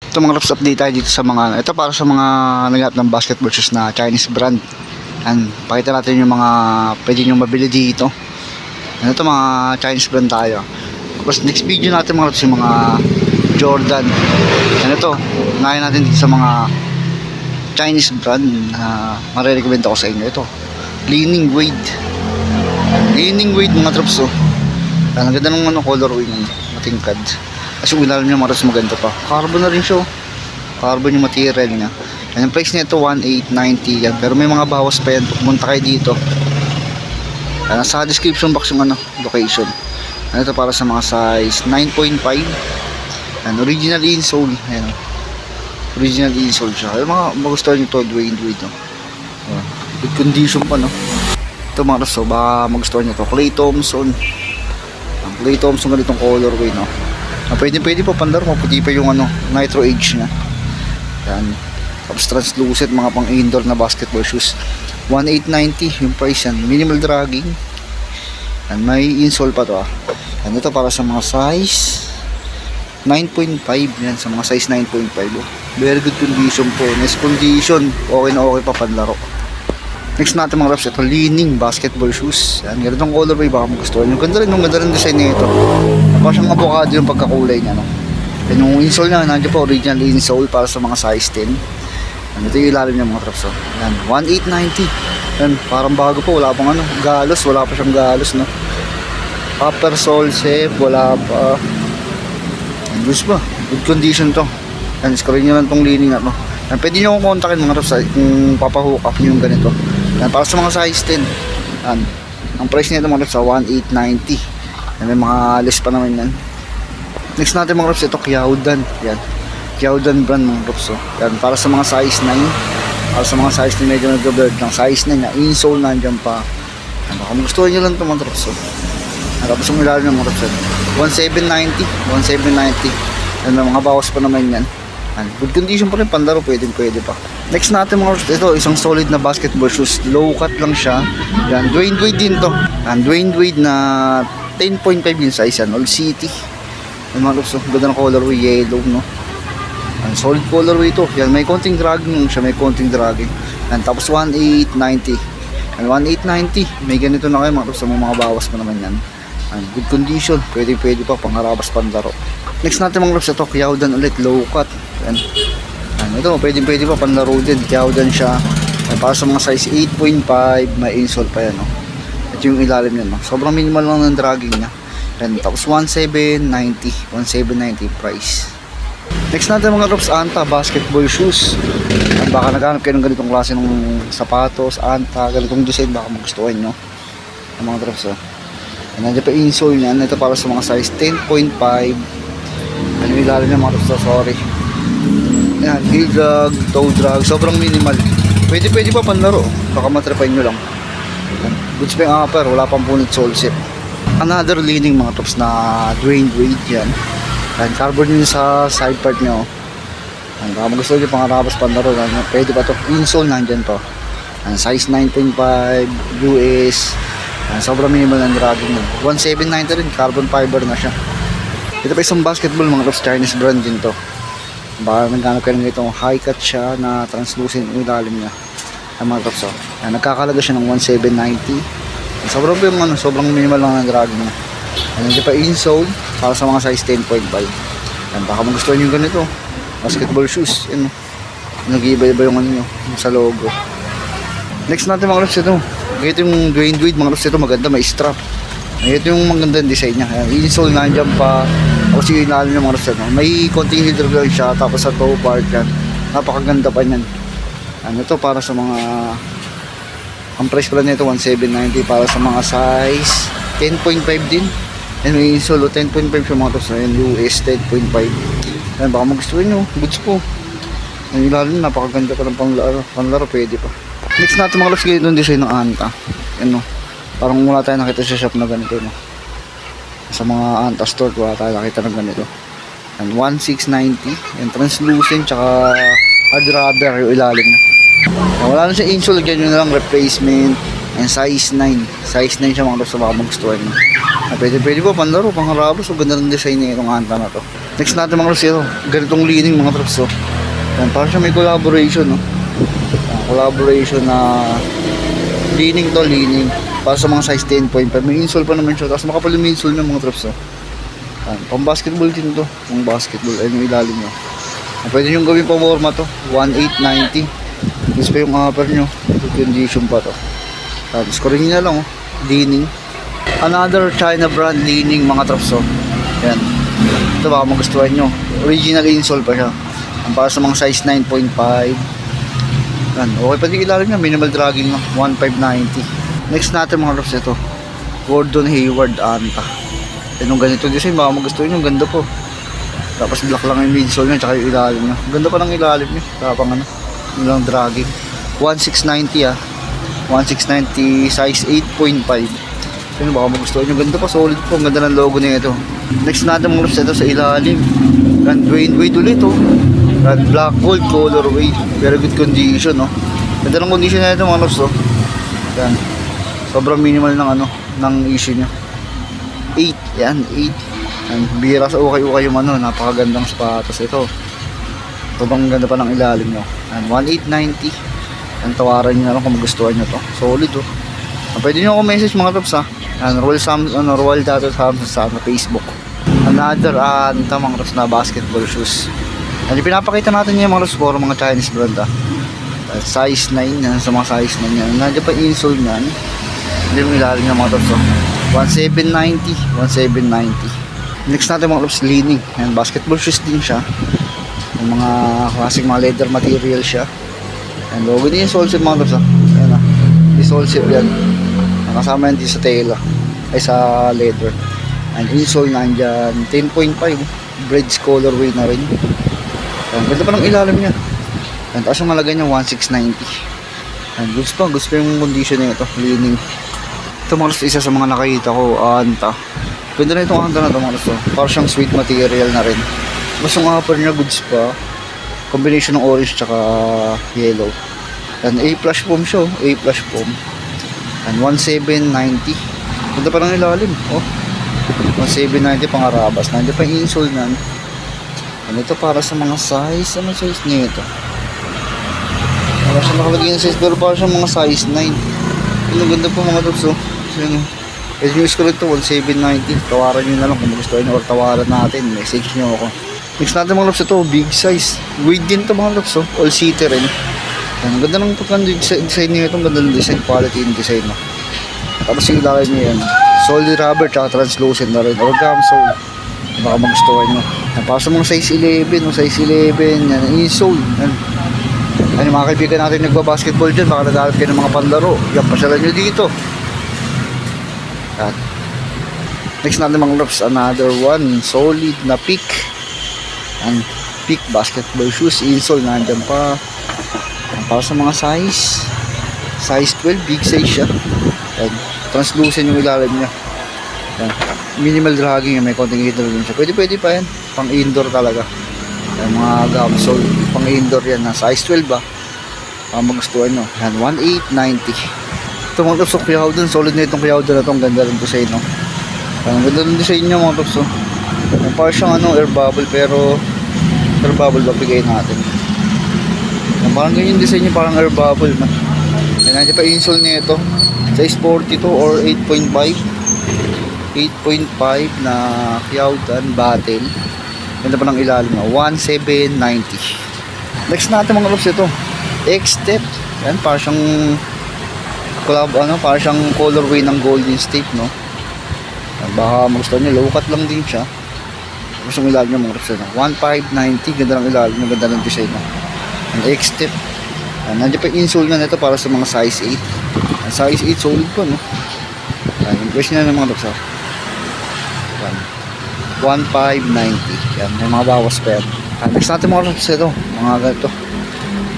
Ito mga loves, update tayo dito sa mga, ito para sa mga naghanap ng basketball shoes na Chinese brand. And pakita natin yung mga pwede nyo mabili dito. And ito mga Chinese brand tayo. Tapos next video natin mga loves, yung mga Jordan. And ito, unahin natin dito sa mga Chinese brand na marirecommend ako sa inyo. Ito, Li-Ning Wade. Li-Ning Wade mga loves, oh. Ang ganda ng colorway ng matingkad. Kasi yung ilalim niya maras maganda pa. Carbon na rin siya. Carbon yung material niya. And yung price niya ito 1,890 yan. Pero may mga bawas pa yan. Pumunta kayo dito. Nasa description box yung location. And ito para sa mga size 9.5. And original insole. Ayan. Original insole siya. Yung mga magustuhan nyo ito, Dwayne Wade. Good condition pa, no? Ito mga raso, baka magustuhan nyo ito. Klay Thompson. Klay Thompson ganitong colorway, no? Pwede pa pandar, maputi pa yung nitro age niya. Yan. Tapos translucent, mga pang indoor na basketball shoes. 1,890 yung price yan. Minimal dragging. And may insole pa to. Yan, ito para sa mga size 9.5. Yan, sa mga size 9.5. Oh. Very good condition po. Nice condition. Okay na okay pa panlaro. Next natin mga reps, ito Li-Ning basketball shoes. Yan, ganitong colorway baka magustuhan. Yung ganda rin design nito. Parang siyang avocado yung pagkakulay niya, no? Yan yung insole niya, nandiyan po original insole para sa mga size 10. Yan, ito yung ilalim niya mga reps. Yan, 1,890. Yan, parang bago po, wala pang galos, wala pa siyang galos, no? Upper sole safe, wala pa. Yan, good ba? Good condition to. Yan, screen nyo lang tong Li-Ning na, no? Yan, pwede nyo kong kontakin mga reps kung papahook up nyo yung ganito. Yan, para sa mga size 10. Yan. Ang price nito mga reps sa 1,890. Yan, may mga list pa naman yan. Next natin mga reps, ito Kiaodan. Yan. Kiaodan brand mga reps. Yan, para sa mga size 9. Para sa mga size 9 medyo nag-blurred lang. Size 9 na insole nandiyan pa. Yan, baka magustuhan nyo lang ito mga reps. Yan, tapos yung ilalim ng mga reps. 1,790. 1,790. Yan, may mga bawas pa naman yan. Good condition pa rin, pandaro, pwede pa. Next natin mga reps, ito isang solid na basketball shoes. Low cut lang siya. Yan, Dwayne Wade din to. Yan, Dwayne Wade na 10.5 yung size yan, Old City. Yan mga reps, ganda ng colorway, yellow, no? Yan, solid colorway to. Yan, may konting dragging siya, may konting dragging. Yan, tapos 1,890. Yan, 1,890. May ganito na kayo mga reps, may mga bawas pa naman yan. Yan, good condition, pwede pa, pangharabas pandaro. Next natin mga reps, ito Kiaodan ulit, low cut. Yan. Ito, pwede pa panlaro din. Kiaodan siya. Para sa mga size 8.5, may insole pa yan. No? Ito yung ilalim yan. No? Sobrang minimal lang ng dragging niya. Yan. Tapos 1,790. 1,790 price. Next natin mga reps, Anta basketball shoes. Yan, baka naghanap kayo ng ganitong klase ng sapatos, Anta, ganitong design, baka magustuhan nyo. Yung mga reps. Nandiyan pa insole niyan. Ito para sa mga size 10.5. Ano yung ilalim niya mga reps? Sorry. Yan, heel drag, toe drag, sobrang minimal. Pwede pa panlaro. Baka matrapay nyo lang. Goods pa yung upper, wala pang punit sole zip. Another Li-Ning mga tops na Dwayne Wade yan. Yan, carbon yun sa side part nyo. Yan, baka magusto nyo pang harabas panlaro. Pwede pa to. Insole nandyan to. Yan, size 9.5 US. Yan, sobrang minimal ng dragging mo. 1,790 rin, carbon fiber na siya. Ito pa isang basketball mga tops, Chinese brand din to. Baka naghanap kayo ng itong high cut siya na translucent yung ilalim niya. Ang mga tops. Yan, nagkakalaga siya ng 1,790. Sobrang minimal lang ng dragging niya. Hindi pa insole para sa mga size 10.5. Yan, baka magustuhan yung ganito. Basketball shoes. Yan, nag-iiba-iba yung yung sa logo. Next natin mga tops, ito. Ito yung Dwayne Wade mga tops. Ito maganda, may strap. Ito yung magandang design niya. Insole nandiyan pa. Tapos yung inalim ng mga reps, may konting heel drag lang siya. Tapos sa toe part yan, napakaganda pa yan. Ito para sa mga, ang price pala nito 1,790 para sa mga size 10.5 din. And may insole 10.5 sa mga reps. US 10.5. Yan, baka magustuhin nyo, goods po. Yung ilalim, napakaganda pa ng panlaro, pwede pa. Next natin mga reps, ganito yung design ng Anta. Yan, no? Parang wala tayo nakita sa shop na ganito, no? Sa mga Anta store, wala tayo nakita ng ganito. And 1,690. And translucent, tsaka hard rubber yung ilalim na. Wala na siya insole, ganyan na lang replacement. And size 9. Size 9 siya mga reps, sa baka magustuhan nyo. Pwede po panlaro, pangharabos. So ganda ng design niya itong Anta na to. Next natin mga Rops, ito. Ganitong leaning mga Rops, oh. Yan, parang siya may collaboration, no? Collaboration na leaning to, leaning. Para sa mga size 10.5. May insole pa naman siya. Tapos makapal yung insole ng mga Rops, oh. Yan, pang basketball din to. Pang basketball. Ayun yung ilalim nyo. Pwede nyo gawin pa forma to. 1.890. Tapos pa yung upper nyo. Good condition pa to. Tapos kuringin na lang, oh. Leaning. Another China brand leaning mga Rops, oh. Yan. Ito baka magustuhan nyo. Original insole pa siya. Ang para sa mga size 9.5. Yan. Okay pa din ilalim niya. Minimal dragging na. 1.590. Next natin mga Rops, ito. Gordon Hayward Anta. Yung ganito design, baka magustuhan nyo. Ganda po. Tapos black lang yung midsole niya. Tsaka yung ilalim niya. Ganda pa ng ilalim niya. Tapang ano. Yung lang dragging. 1.690 ah. 1.690 size 8.5. Yun, baka magustuhan nyo. Ganda pa, solid po. Ang ganda ng logo niya ito. Next natin mga Rops, ito sa ilalim. Grand Wayne Wade ulit, oh. Grand Black Gold colorway. Very good condition, oh. Ganda ng condition na ito mga Rops, oh. Yan. Sobrang minimal ng ano, ng issue niya. 8, yan, 8. Yan, bira sa ukay-ukay yung ano, napakagandang sapatos ito. Sobrang ganda pa ng ilalim nyo. Yan, 1.890. Yan, tawaran nyo na lang kung magustuhan nyo to. Solid, oh. Pwede nyo ako message mga Rops, ha. Yan, Royal Tattoo sa Facebook. Another mga Rops na basketball shoes. Yan, pinapakita natin yung mga Rops for mga Chinese brand, ha. Size 9, yan, sa mga size 9 yan. Nandiyan pa insole nyan. Hindi mo ilalim ng mga Rops, oh. 1.790. 1.790. Next natin mga Rops, leaning. Yan, basketball shoes din siya. Yung mga classic mga leather material siya. Yan, logo din yung sole mga Rops, ha. Yan, ha. Yung sole yan. Nakasama yan din sa tela. Ay sa leather. And insole nandyan 10.5. Bridge colorway na rin. Yan, ganda pa ng ilalim niya. Yan, tapos yung malagay niya 1.690. Yan, goods pa yung condition niya ito. Leaning. Ito mga Rops, isa sa mga nakita ko, Anta. Ganda na itong Anta na ito mga Rops. Parang siyang sweet material na rin. Mas yung upper niya goods pa. Combination ng orange tsaka yellow. Yan, A-flush foam siya, oh. A-flush foam. Yan, 1.790. Ganda pa ng ilalim, oh. 1.790 pang arabas. Nandiyan pa yung insole nan. Yan, ito para sa mga size. Ano size niya ito? Wala siya nakalagay ng size, pero para siya mga size 9. Ang ganda po mga Rops, oh. So, yun, oh. Pwede nyo scroll ito, 1.790. Tawaran nyo na lang kung gusto nyo or tawaran natin. Message nyo ako. Next natin mga Rops, ito, big size. Wade din ito mga Rops, oh. All city rin. Ang ganda ng design nyo ito. Ang ganda ng design, quality yung design, oh. Tapos yung ilagay nyo yan. Solid rubber, tsaka translucent na rin. Orgam sole. Baka magustuhan nyo. Yan, para sa mga size 11, oh. Size 11, yan, insole. Yan. Ano mga kaibigan natin nagbabasketball dyan, baka naghahanap kayo ng mga panlaro. Yan, pasyalan nyo dito. At next natin mga Rops, another one, solid na peak. And peak basketball shoes, insole, nandyan pa. Yan, para sa mga size 12, big size siya. Yan, translucent yung ilalim niya. Yan, minimal dragging, may konting heater din siya. Pwede pa yan, pang indoor talaga. Yan, mga gum sole, pang indoor yan, na size 12 ba. Magustuhan nyo. Yan, 1.890. Ito mga Rops, kuyaw dun, solid na itong kuyaw dun na itong ganda rin design, no. Ang ganda rin design nyo mga Rops, oh. Yan, parang siyang air bubble, pero air bubble ba bigay natin. Yan, parang ganyan design nyo, parang air bubble man. Yan, nandiyan pa insole niya ito. Size 42 or 8.5. 8.5 na Kyaudan battle. Ganda pa ng ilalim na 1.790. Next natin mga Rops, ito X-Step. Yan, parang siyang collab, parang siyang colorway ng Golden State, no. Yan, baka magustuhan nyo, low cut lang din siya. Tapos yung ilalim niya mga Rops, 1.590. Ganda ng ilalim, ganda ng design, no. Yan, X-Step. Yan, nandiyan pa yung insole na nito para sa mga size 8. Yan, size 8 solid pa, no. Yan, yung price niya ng mga Rops, yan, 1.590. Yan, may mga bawas pa yan. Next natin mga Rops, ito mga ganito.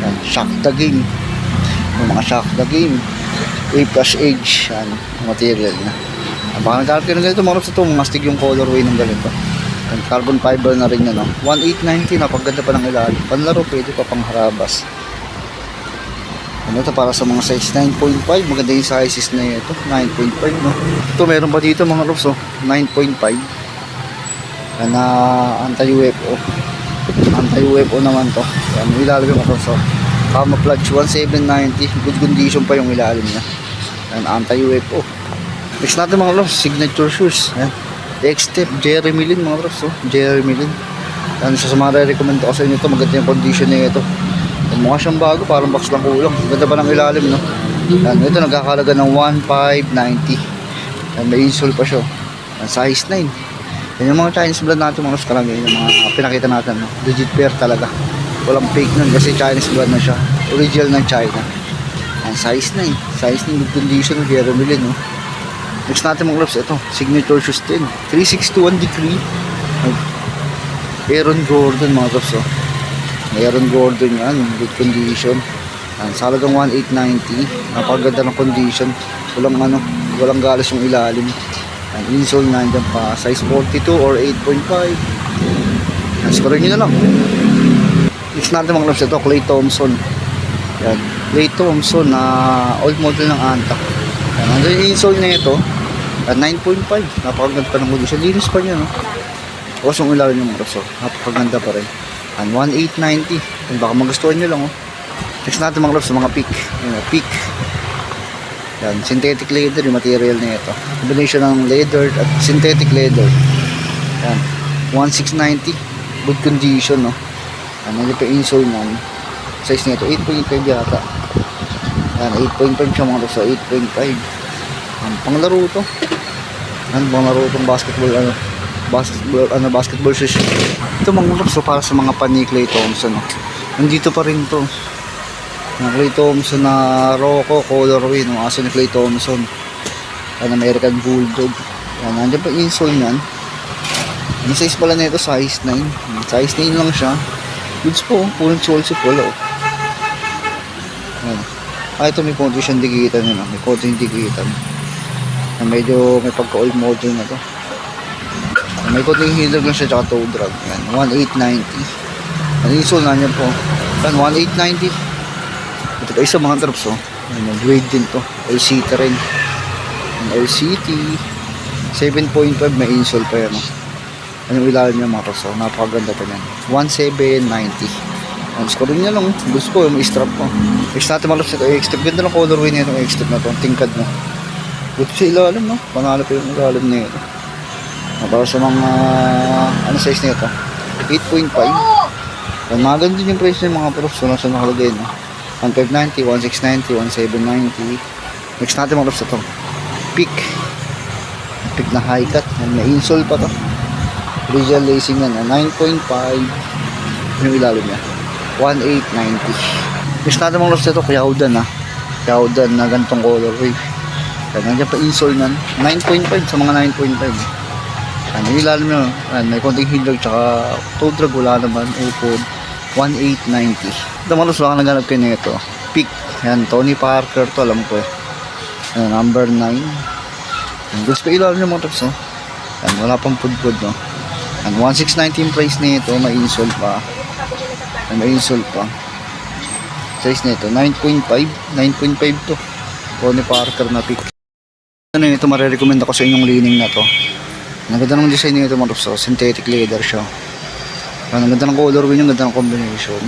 Yan, Shock the Game. Yung mga Shock the Game A-Flush Edge. Yan, material na. Baka nagkaroon kayo ng ganito mga Rops, ito mga astig yung colorway ng ganito. Yan, carbon fiber na rin yan, no? 1.890. Napaganda pa ng ilalim. Panlaro, pwede pa pang harabas. Ano ito para sa mga size 9.5. Maganda yung sizes na ito, 9.5, no. Ito meron pa dito mga Rops, oh, 9.5. Yan na anti-UFO. Anti-UFO naman to. Yan, yung ilalim yung so, camouflage 1790. Good condition pa yung ilalim niya. Yan, anti-UFO. Next natin mga bros, signature shoes. Yan. X-Step, Jeremy Lin mga bros. Oh. Jeremy Lin. Yan, sa mga re-recommend ko sa inyo ito. Maganda yung condition na ito. Mukha siyang bago, parang box lang kulang. Ganda pa ng ilalim, no? Yan, ito nagkakalaga ng 1,590. Yan, may insole pa siya. Yan, size 9. Yan yung mga Chinese brand natin mga kalagay. Yung mga pinakita natin, no? Legit pair talaga. Walang fake nun kasi Chinese brand na siya. Original ng China. Yan, size 9. Size 9, good condition, Jeremy Lin, no? Next natin mga gloves, ito, signature shoes din. 361 degree. Aaron Gordon mga gloves, oh. Aaron Gordon yan, good condition. Yan, sa halagang 1,890. Napakaganda ng condition. Walang galas yung ilalim. Yan, insole nandiyan pa. Size 42 or 8.5. Yan, scorein nyo na lang. Next natin mga gloves, ito, Clay Thompson. Yan, Clay Thompson na old model ng Anta. Yan, nandun yung insole na ito. At 9.5, napakaganda pa ng condition. Linis pa niya, no? Tapos yung ilalim yung mga raso, napakaganda pa rin. And 1,890. And baka magustuhan nyo lang, oh. Next natin mga raso, mga peak. Yan, peak. Yan, synthetic leather yung material na ito. Combination ng leather at synthetic leather. Yan, 1,690. Good condition, no? Yan, hindi pa insole na. Size nito, 8.5 yata. Yan, 8.5 siya mga raso, 8.5. Panglaro to. Panglaro tong basketball shoes. Ito mga gloves, so para sa mga pani Clay Thompson, no? Nandito pa rin to. Yung Clay Thompson na Rocco colorway, no? Aso ni Clay Thompson. Yan, American Bulldog. Yan, nandiyan pa insole niyan. Yung size pala nito, size 9. Size 9 lang siya. Goods po, pulling sole si pula, oh. Yan. Ito may konti siyang digitan yun, may konti yung digitan. Medyo may pagka-old model na to. May konting hindag lang siya tsaka toe drag. Yan, 1,890. Ang insole na niya po. Yan, 1,890. Ito pa isa mga drops, oh. Yan, grade din to. LCT rin. LCT. 7.5 may insole pa yan, oh. Ano yung ilalim niya mga drops, oh. Napakaganda pa yan. 1,790. Yan, score niya lang, oh. Gusto ko yung strap ko. Next natin mga drops ito. X-Step. Ganda ng colorway na itong X-Step na to. Tingkad mo. Buti sa ilalim, no? Panalo pa yung ilalim na ito. Para sa mga ano size nito? 8.5. Maganda din yung price ng mga props. So, nasa nakalagay, no? 1,590, 1,690, 1,790. Next natin mga props ito. Peak. Peak na high cut. May insole pa to. Original lacing yan. 9.5. Yung ilalim niya. 1,890. Next natin mga props ito. Kayaudan, ha? Kayaudan na ganitong colorway. Kaya nandiyan pa insole nan 9.5 sa mga 9.5. Ano yung ilalim nyo, may konting hindag tsaka toe drag, wala naman, upod 1,890. Ito mga baka naghanap kayo nito, Peak. Yan, Tony Parker to, alam ko eh. Yan, number 9. Yan, gusto pa ilalim nyo mga tops, oh. Yan, wala pang pudpud, no. Yan, 1,690 yung price nito, may insole pa. Yan, may insole pa. Size nito 9.5 to, Tony Parker na Peak. Ano ito, marirecommend ako sa inyong lining na to. Ang ganda ng design nito mga tops, synthetic leather siya. Ang ganda ng colorway niya, ang ganda ng combination.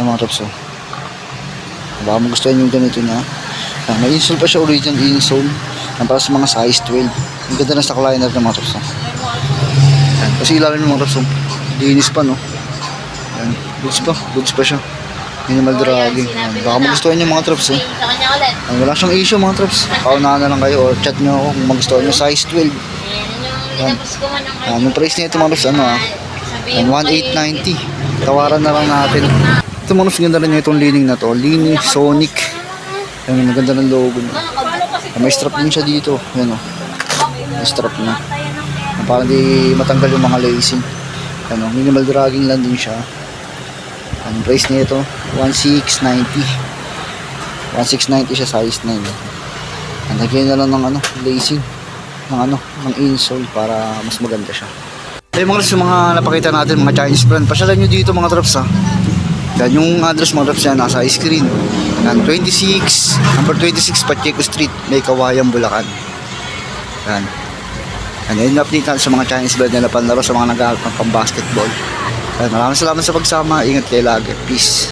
Mga tops, baka magustuhan yung ganito niya. May insole pa siya, original insole. Para sa mga size 12. Ang ganda ng stock liner ng mga tops. Kasi ilalim ng mga tops, linis pa, no. Yan, goods pa siya. Minimal dragging. Baka magustuhan yung mga traps, wala siyang issue mga traps. Paunahan na lang kayo or chat nyo ako kung magustuhan nyo. Size 12. Yung price nito mga traps, 1,890. Tawaran na lang natin. Ito mga traps, ganda rin nyo itong lining na to. Lining Sonic. Yan, maganda ng logo niya. May strap din siya dito. Yan, may strap na. Parang di matanggal yung mga lacing. Minimal dragging lang din siya. Ang price nito 1,690. 1,690 siya, size 9. Lagyan na lang ng lacing ng insole para mas maganda siya. Ay mga traps, yung mga napakita natin mga Chinese brand, pasyalan nyo dito mga traps, ha. Yan yung address mga traps yan, nasa screen. Yan, number 26 Pacheco Street, may Kawayan, Bulacan. Yan. And then update natin sa mga Chinese brand na panlaro sa mga naghahanap ng pang basketball. Maraming salamat sa pagsama. Ingat kayo lagi. Peace.